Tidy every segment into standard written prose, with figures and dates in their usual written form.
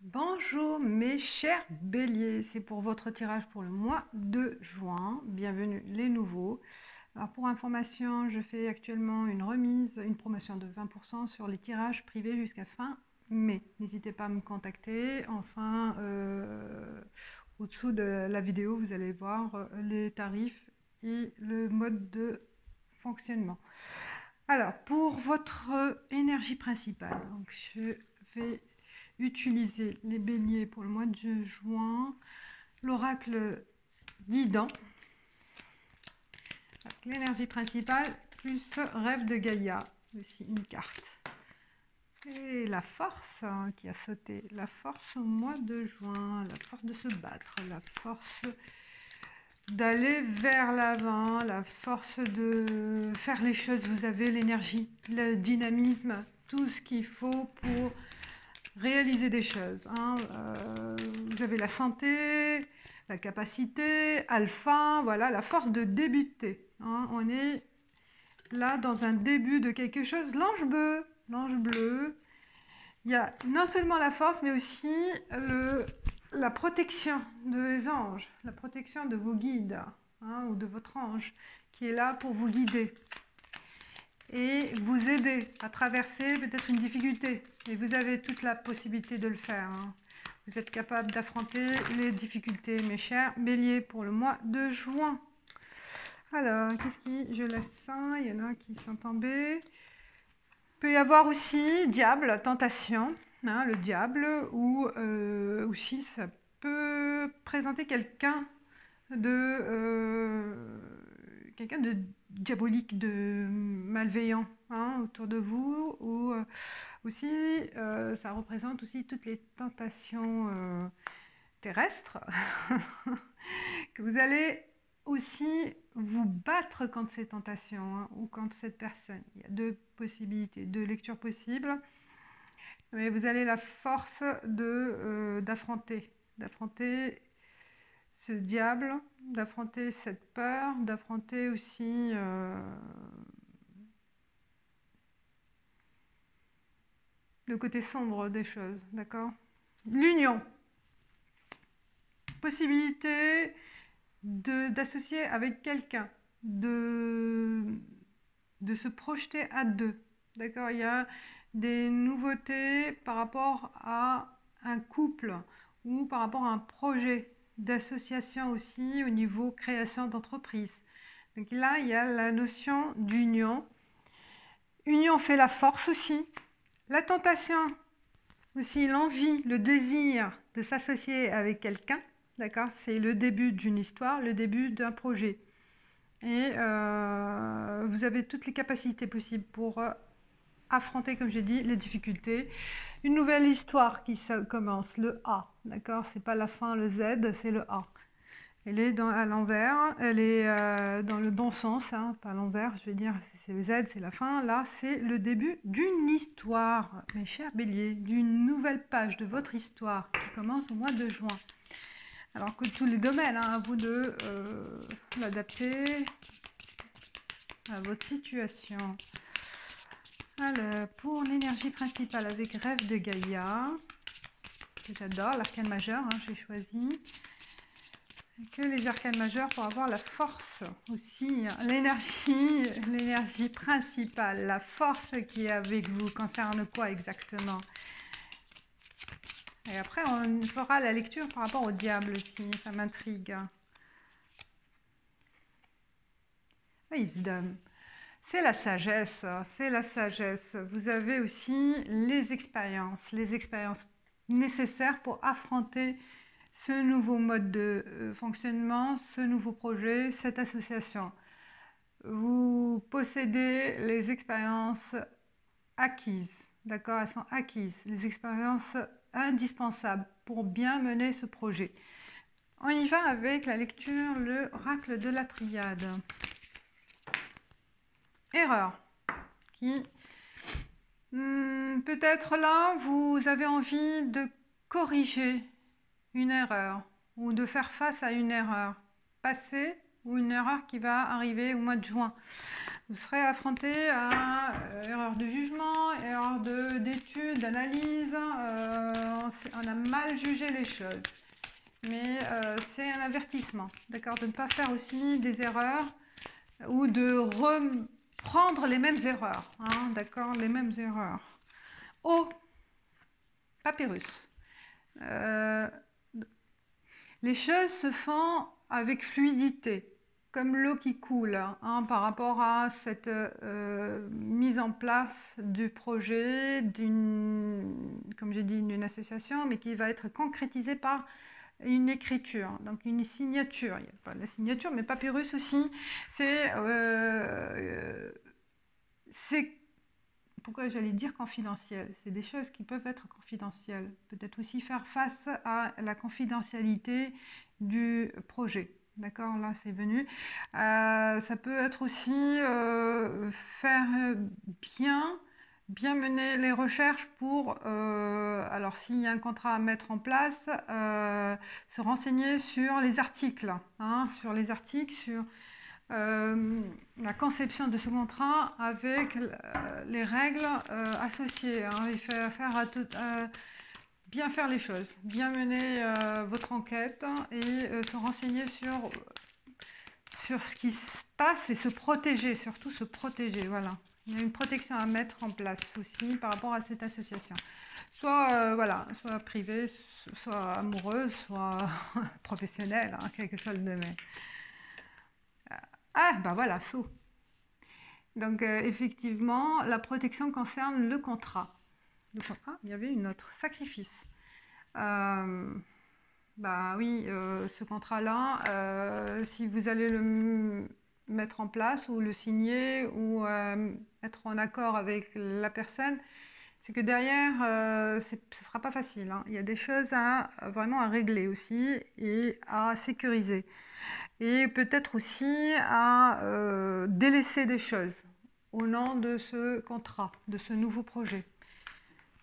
Bonjour mes chers béliers, c'est pour votre tirage pour le mois de juin. Bienvenue les nouveaux. Alors pour information, je fais actuellement une remise, une promotion de 20% sur les tirages privés jusqu'à fin mai. N'hésitez pas à me contacter. Enfin, au-dessous de la vidéo, vous allez voir les tarifs et le mode de fonctionnement. Alors, pour votre énergie principale, donc je vais utiliser les béliers pour le mois de juin. L'oracle d'Idan, l'énergie principale, plus rêve de Gaïa, aussi une carte. Et la force qui a sauté, la force au mois de juin, la force de se battre, la force d'aller vers l'avant, la force de faire les choses. Vous avez l'énergie, le dynamisme, tout ce qu'il faut pour réaliser des choses. Vous avez la santé, la capacité, alpha, voilà, la force de débuter. On est là dans un début de quelque chose. L'ange bleu, il y a non seulement la force, mais aussi la protection des anges, la protection de vos guides, ou de votre ange, qui est là pour vous guider et vous aider à traverser peut-être une difficulté. Et vous avez toute la possibilité de le faire. Vous êtes capable d'affronter les difficultés, mes chers béliers, pour le mois de juin. Alors, qu'est-ce qui... Je laisse ça, il y en a qui sont tombés. Il peut y avoir aussi diable, tentation, le diable, ou aussi ça peut présenter quelqu'un de diabolique, de malveillant autour de vous, ou aussi ça représente aussi toutes les tentations terrestres que vous allez aussi vous battre contre ces tentations ou contre cette personne. Il y a deux possibilités, deux lectures possibles, mais vous avez la force d'affronter ce diable, d'affronter cette peur, d'affronter aussi le côté sombre des choses, d'accord? L'union, possibilité d'associer avec quelqu'un, de se projeter à deux, d'accord? Il y a des nouveautés par rapport à un couple ou par rapport à un projet d'association aussi au niveau création d'entreprise. Donc là, il y a la notion d'union. Union fait la force aussi. La tentation aussi, l'envie, le désir de s'associer avec quelqu'un, d'accord? C'est le début d'une histoire, le début d'un projet. Et vous avez toutes les capacités possibles pour affronter, comme j'ai dit, les difficultés. Une nouvelle histoire qui commence, le A, d'accord? C'est pas la fin, le Z, c'est le A. Elle est à l'envers, elle est dans le bon sens, pas à l'envers, je vais dire, c'est le Z, c'est la fin. Là, c'est le début d'une histoire, mes chers béliers, d'une nouvelle page de votre histoire qui commence au mois de juin. Alors que tous les domaines, à vous de l'adapter à votre situation. Alors, pour l'énergie principale avec Rêve de Gaïa, que j'adore, l'arcane majeur, j'ai choisi. Que les arcanes majeures pour avoir la force aussi, l'énergie principale, la force qui est avec vous concerne quoi exactement? Et après on fera la lecture par rapport au diable aussi, ça m'intrigue. Wisdom, c'est la sagesse, c'est la sagesse. Vous avez aussi les expériences nécessaires pour affronter ce nouveau mode de fonctionnement, ce nouveau projet, cette association. Vous possédez les expériences acquises, d'accord? Elles sont acquises, les expériences indispensables pour bien mener ce projet. On y va avec la lecture, l'oracle de la triade. Erreur, qui peut-être là, vous avez envie de corriger une erreur ou de faire face à une erreur passée ou une erreur qui va arriver au mois de juin. Vous serez affronté à erreur de jugement, erreur d'étude, d'analyse. On a mal jugé les choses. Mais c'est un avertissement, d'accord, de ne pas faire aussi des erreurs ou de reprendre les mêmes erreurs, hein, d'accord, les mêmes erreurs. Oh, papyrus. Les choses se font avec fluidité, comme l'eau qui coule, hein, par rapport à cette mise en place du projet, comme j'ai dit, d'une association, mais qui va être concrétisée par une écriture, donc une signature. Il n'y a pas la signature, mais papyrus aussi, c'est pourquoi j'allais dire confidentiel? C'est des choses qui peuvent être confidentielles. Peut-être aussi faire face à la confidentialité du projet. D'accord, là c'est venu. Ça peut être aussi faire bien mener les recherches pour, alors s'il y a un contrat à mettre en place, se renseigner sur les articles, hein, sur la conception de ce contrat avec les règles associées, hein. Il faut bien faire les choses, bien mener votre enquête et se renseigner sur ce qui se passe et se protéger, surtout se protéger, voilà. Il y a une protection à mettre en place aussi par rapport à cette association. Soit, voilà, soit privée, soit amoureuse, soit professionnelle, hein, quelque chose de même. Ah, ben voilà, saut. Donc, effectivement, la protection concerne le contrat. Il y avait une autre, sacrifice. Bah oui, ce contrat-là, si vous allez le mettre en place ou le signer ou être en accord avec la personne, c'est que derrière, ce ne sera pas facile, hein. Il y a des choses vraiment à régler aussi et à sécuriser. Et peut-être aussi à délaisser des choses au nom de ce contrat, de ce nouveau projet.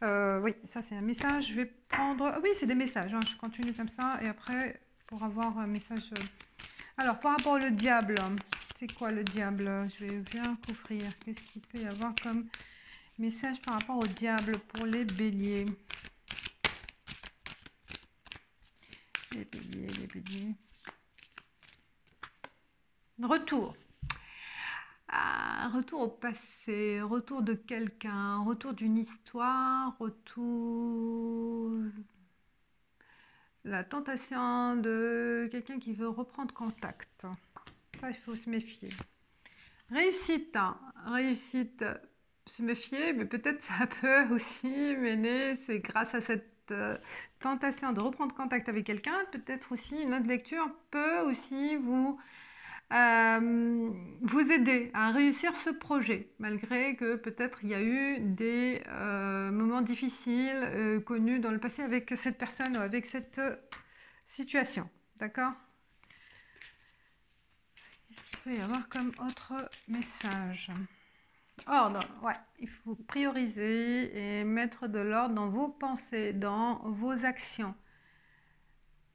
Oui, ça c'est un message. Je vais prendre... Oui, c'est des messages, hein. Je continue comme ça et après, pour avoir un message... Alors, par rapport au diable, c'est quoi le diable? Je vais bien couvrir. Qu'est-ce qu'il peut y avoir comme message par rapport au diable pour les béliers? Les béliers, les béliers. Retour. Retour au passé, retour de quelqu'un, retour d'une histoire, retour... La tentation de quelqu'un qui veut reprendre contact. Ça, il faut se méfier. Réussite, hein. Réussite, se méfier, mais peut-être ça peut aussi mener, c'est grâce à cette tentation de reprendre contact avec quelqu'un, peut-être aussi une autre lecture peut aussi vous aider à réussir ce projet, malgré que peut-être il y a eu des moments difficiles connus dans le passé avec cette personne ou avec cette situation. D'accord? Qu'est-ce qu'il peut y avoir comme autre message? Ordre, ouais, il faut prioriser et mettre de l'ordre dans vos pensées, dans vos actions.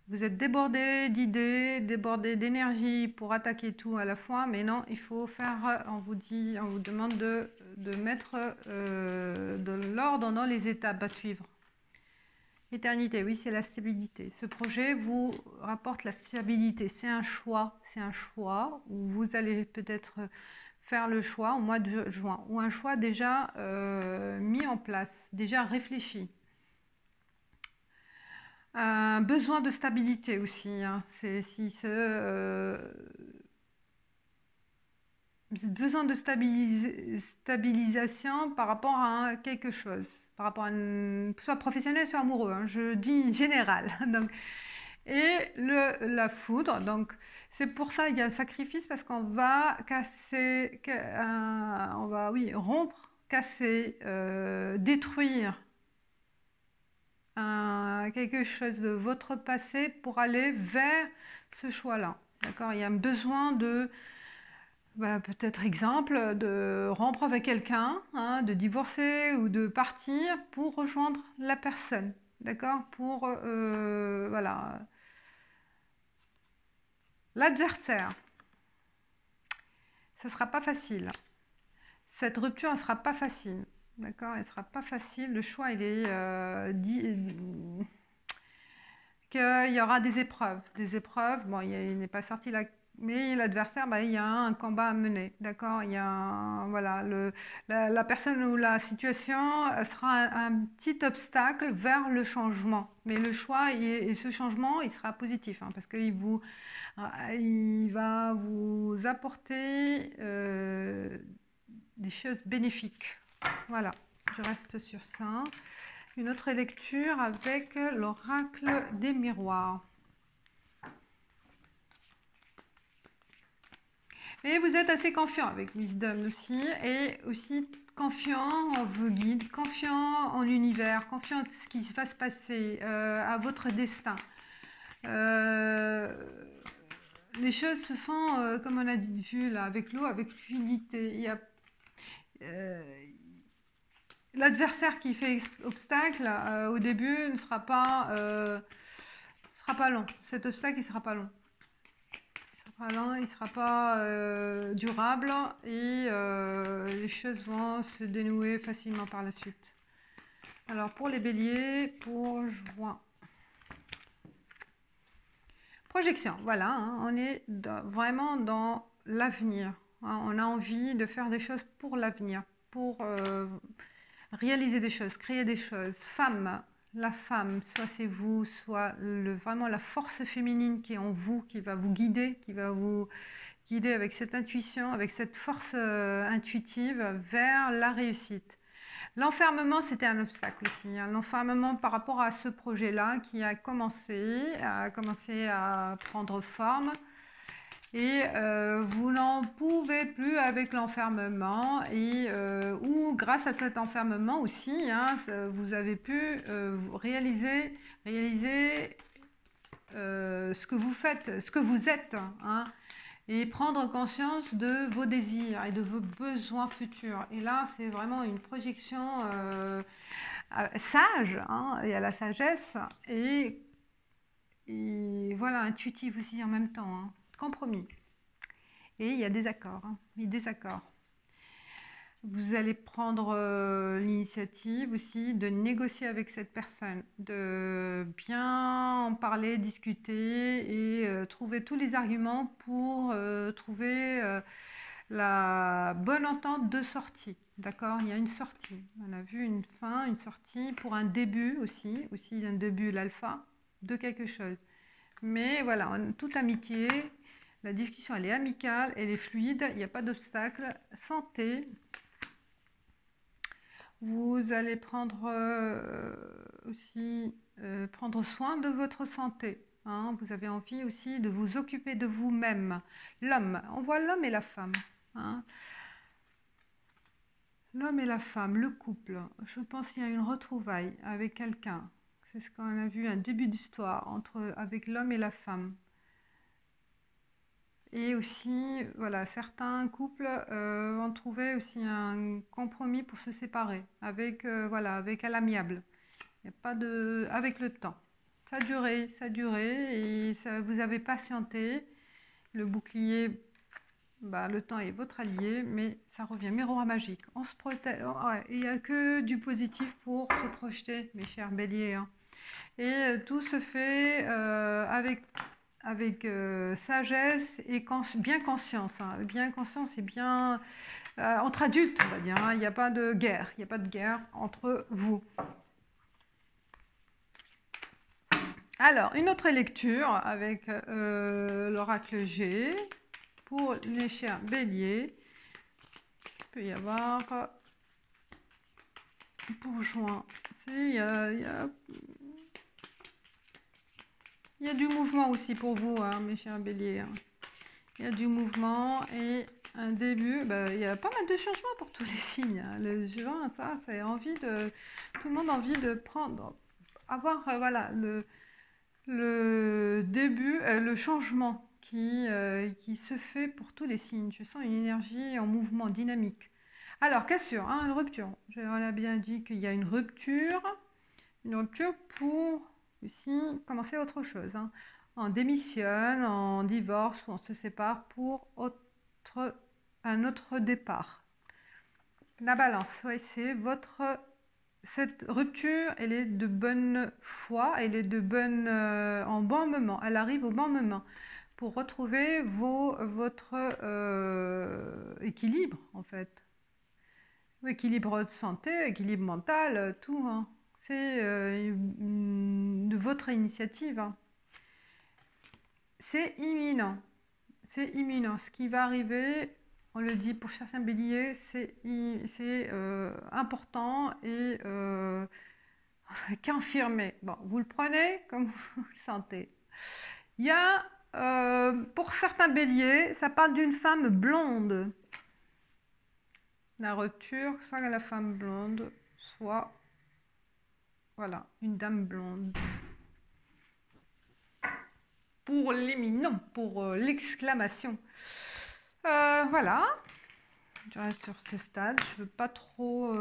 Vous êtes débordé d'idées, débordé d'énergie pour attaquer tout à la fois, mais non, il faut faire, on vous demande de mettre de l'ordre dans les étapes à suivre. Éternité, oui, c'est la stabilité. Ce projet vous rapporte la stabilité. C'est un choix où vous allez peut-être faire le choix au mois de juin, ou un choix déjà mis en place, déjà réfléchi. Un besoin de stabilité aussi, hein. C'est si besoin de stabilisation par rapport à quelque chose, par rapport à soit professionnel, soit amoureux, hein, je dis général. Donc, et la foudre, donc c'est pour ça il y a un sacrifice parce qu'on va casser, on va oui rompre, casser, détruire quelque chose de votre passé pour aller vers ce choix-là. D'accord? Il y a un besoin de, peut-être exemple, de rompre avec quelqu'un, hein, de divorcer ou de partir pour rejoindre la personne. D'accord? Pour, voilà. L'adversaire. Ça ne sera pas facile. cette rupture ne sera pas facile. D'accord? Elle ne sera pas facile. Le choix, il est qu'il y aura des épreuves. Des épreuves, bon, il n'est pas sorti là, mais l'adversaire, bah, il y a un combat à mener. D'accord? Il y a voilà, la personne ou la situation sera un petit obstacle vers le changement. Mais le choix et ce changement, il sera positif, hein, parce qu'il va vous apporter des choses bénéfiques. Voilà, je reste sur ça. Une autre lecture avec l'oracle des miroirs. Et vous êtes assez confiant avec Wisdom aussi, et aussi confiant en vos guides, confiant en l'univers, confiant en ce qui va se passer, à votre destin. Les choses se font, comme on a vu là, avec l'eau, avec fluidité. Il y a l'adversaire qui fait obstacle au début ne sera pas long. Cet obstacle, il sera pas long. Il ne sera pas durable et les choses vont se dénouer facilement par la suite. Alors pour les béliers, pour juin. Projection, voilà, hein, on est vraiment dans l'avenir. Hein, on a envie de faire des choses pour l'avenir, pour réaliser des choses, créer des choses. Femme, la femme, soit c'est vous, soit vraiment la force féminine qui est en vous, qui va vous guider, avec cette intuition, avec cette force intuitive vers la réussite. L'enfermement, c'était un obstacle aussi. Hein. L'enfermement par rapport à ce projet-là qui a commencé à prendre forme. Et vous n'en pouvez plus avec l'enfermement ou grâce à cet enfermement aussi, hein, vous avez pu réaliser ce que vous faites, ce que vous êtes, hein, et prendre conscience de vos désirs et de vos besoins futurs. Et là, c'est vraiment une projection sage, hein, il y a la sagesse et voilà, intuitive aussi en même temps, hein, compromis. Et il y a des accords, hein, Vous allez prendre l'initiative aussi de négocier avec cette personne, de bien en parler, discuter et trouver tous les arguments pour trouver la bonne entente de sortie. D'accord? Il y a une sortie. On a vu une fin, une sortie pour un début aussi un début, l'alpha, de quelque chose. Mais voilà, en toute amitié, la discussion, elle est amicale, elle est fluide, il n'y a pas d'obstacle. Santé. Vous allez prendre aussi prendre soin de votre santé. Hein. Vous avez envie aussi de vous occuper de vous-même. L'homme, on voit l'homme et la femme. Hein. L'homme et la femme, le couple. Je pense qu'il y a une retrouvaille avec quelqu'un. C'est ce qu'on a vu, un début d'histoire avec l'homme et la femme. Et aussi, voilà, certains couples vont trouver aussi un compromis pour se séparer avec à l'amiable. Il n'y a pas de, avec le temps. Ça a duré et vous avez patienté. Le bouclier, le temps est votre allié, mais ça revient. Miroir magique. On se protège. Ouais, il n'y a que du positif pour se projeter, mes chers béliers. Hein. Et tout se fait avec sagesse et bien conscience. Hein. Bien conscience et bien entre adultes, on va dire. Hein. Il n'y a pas de guerre. Il n'y a pas de guerre entre vous. Alors, une autre lecture avec l'oracle G pour les chers béliers. Il peut y avoir pour juin. Il y a du mouvement aussi pour vous, hein, mes chers béliers. Hein. Il y a du mouvement et un début. Il y a pas mal de changements pour tous les signes. Hein. Le juin, ça, c'est tout le monde a envie de avoir le début, le changement qui se fait pour tous les signes. Je sens une énergie en mouvement, dynamique. Alors, cassure, hein, une rupture. On a bien dit qu'il y a une rupture pour aussi commencer autre chose. Hein. On démissionne, on divorce ou on se sépare pour un autre départ. La balance, oui, c'est votre... Cette rupture, elle est de bonne foi, elle est de bonne, en bon moment, elle arrive au bon moment pour retrouver votre équilibre, en fait. Équilibre de santé, équilibre mental, tout, hein. C'est de votre initiative, hein. C'est imminent. C'est imminent. Ce qui va arriver, on le dit pour certains béliers, c'est important et confirmé. Bon, vous le prenez comme vous le sentez. Il y a, pour certains béliers, ça parle d'une femme blonde. La rupture, soit la femme blonde, soit, voilà, une dame blonde. Pour l'éminent, pour l'exclamation. Voilà, je reste sur ce stade. Je ne veux pas trop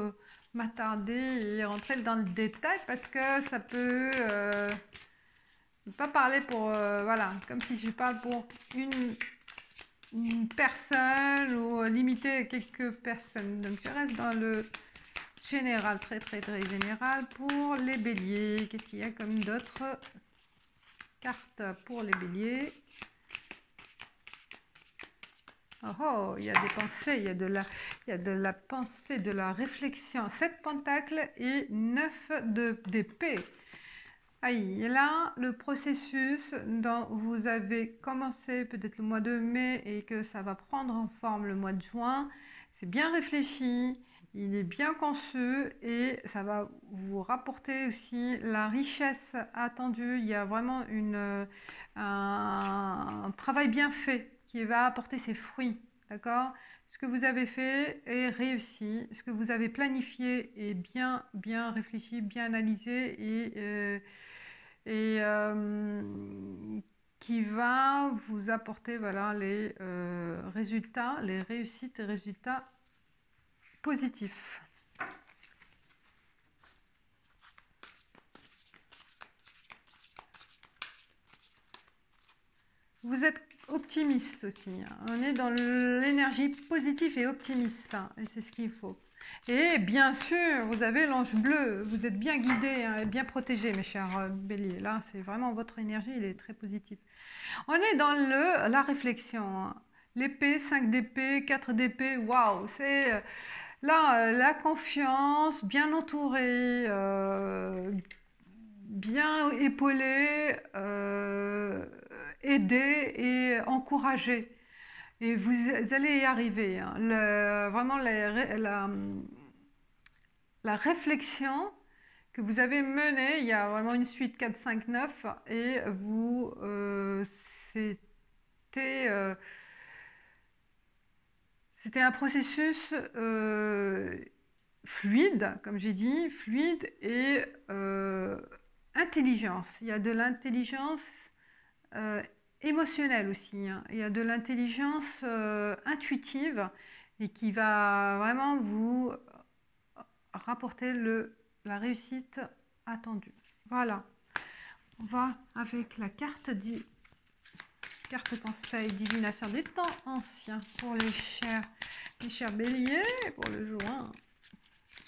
m'attarder et rentrer dans le détail parce que ça peut... je ne veux pas parler pour... voilà, comme si je parle pour une personne ou limiter quelques personnes. Donc je reste dans le général, très général pour les béliers. Qu'est-ce qu'il y a comme d'autres cartes pour les béliers? Oh, il y a des pensées, il y a de la pensée, de la réflexion. 7 pentacles et 9 d'épée. Aïe, et là, le processus dont vous avez commencé peut-être le mois de mai et que ça va prendre en forme le mois de juin, c'est bien réfléchi, il est bien conçu et ça va vous rapporter aussi la richesse attendue. Il y a vraiment un travail bien fait qui va apporter ses fruits, d'accord? Ce que vous avez fait est réussi, ce que vous avez planifié est bien réfléchi, bien analysé et qui va vous apporter voilà, les résultats, les réussites et résultats positifs. Vous êtes optimiste aussi, hein. On est dans l'énergie positive et optimiste, hein, et c'est ce qu'il faut. Et bien sûr, vous avez l'ange bleu, vous êtes bien guidé, hein, et bien protégé, mes chers béliers. Là, c'est vraiment votre énergie, elle est très positive. On est dans la réflexion, hein. L'épée, 5 d'épée, 4 d'épée, waouh, c'est là la confiance, bien entouré, bien épaulé, aidé et encouragé. Et vous allez y arriver, hein. Vraiment, la réflexion que vous avez menée, il y a vraiment une suite 4, 5, 9, et vous, c'était un processus fluide, comme j'ai dit, fluide et intelligence. Il y a de l'intelligence émotionnelle aussi, hein. Il y a de l'intelligence intuitive et qui va vraiment vous rapporter la réussite attendue. Voilà. On va avec la carte conseil divination des temps anciens pour les chers béliers pour le juin,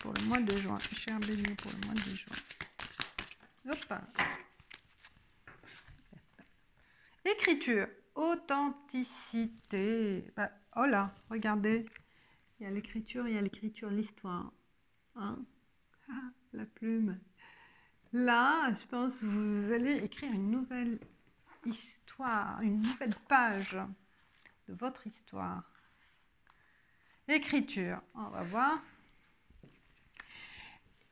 pour le mois de juin, chers béliers pour le mois de juin. Hop. Écriture, authenticité. Bah, oh là, regardez, il y a l'écriture, l'histoire, hein? Ah, la plume. Là, je pense que vous allez écrire une nouvelle histoire, une nouvelle page de votre histoire. Écriture, on va voir.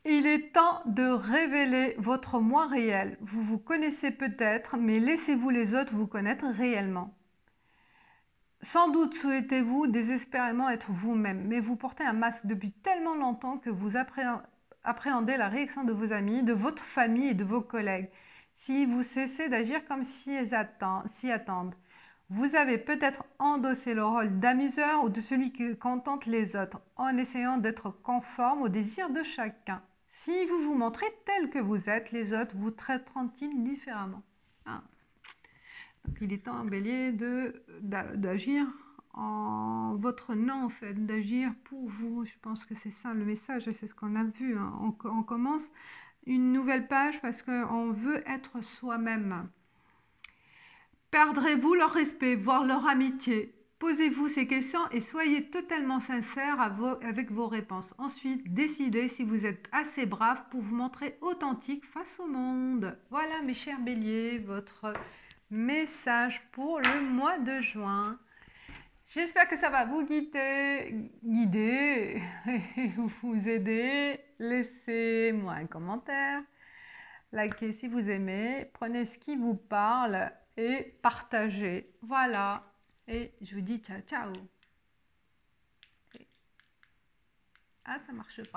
Il est temps de révéler votre moi réel. Vous vous connaissez peut-être, mais laissez-vous les autres vous connaître réellement. Sans doute souhaitez-vous désespérément être vous-même, mais vous portez un masque depuis tellement longtemps que vous appréhendez la réaction de vos amis, de votre famille et de vos collègues. Si vous cessez d'agir comme s'y attendent, vous avez peut-être endossé le rôle d'amuseur ou de celui qui contente les autres, en essayant d'être conforme aux désirs de chacun. Si vous vous montrez tel que vous êtes, les autres vous traiteront-ils différemment? Ah. Donc il est temps, bélier, d'agir en votre nom, en fait, d'agir pour vous. Je pense que c'est ça le message, et c'est ce qu'on a vu, hein. On commence une nouvelle page parce qu'on veut être soi-même. Perdrez-vous leur respect, voire leur amitié? Posez-vous ces questions et soyez totalement sincère avec vos réponses. Ensuite, décidez si vous êtes assez brave pour vous montrer authentique face au monde. Voilà, mes chers béliers, votre message pour le mois de juin. J'espère que ça va vous guider et vous aider. Laissez-moi un commentaire, likez si vous aimez, prenez ce qui vous parle et partagez. Voilà, et je vous dis ciao ciao. Ah, ça marche pas.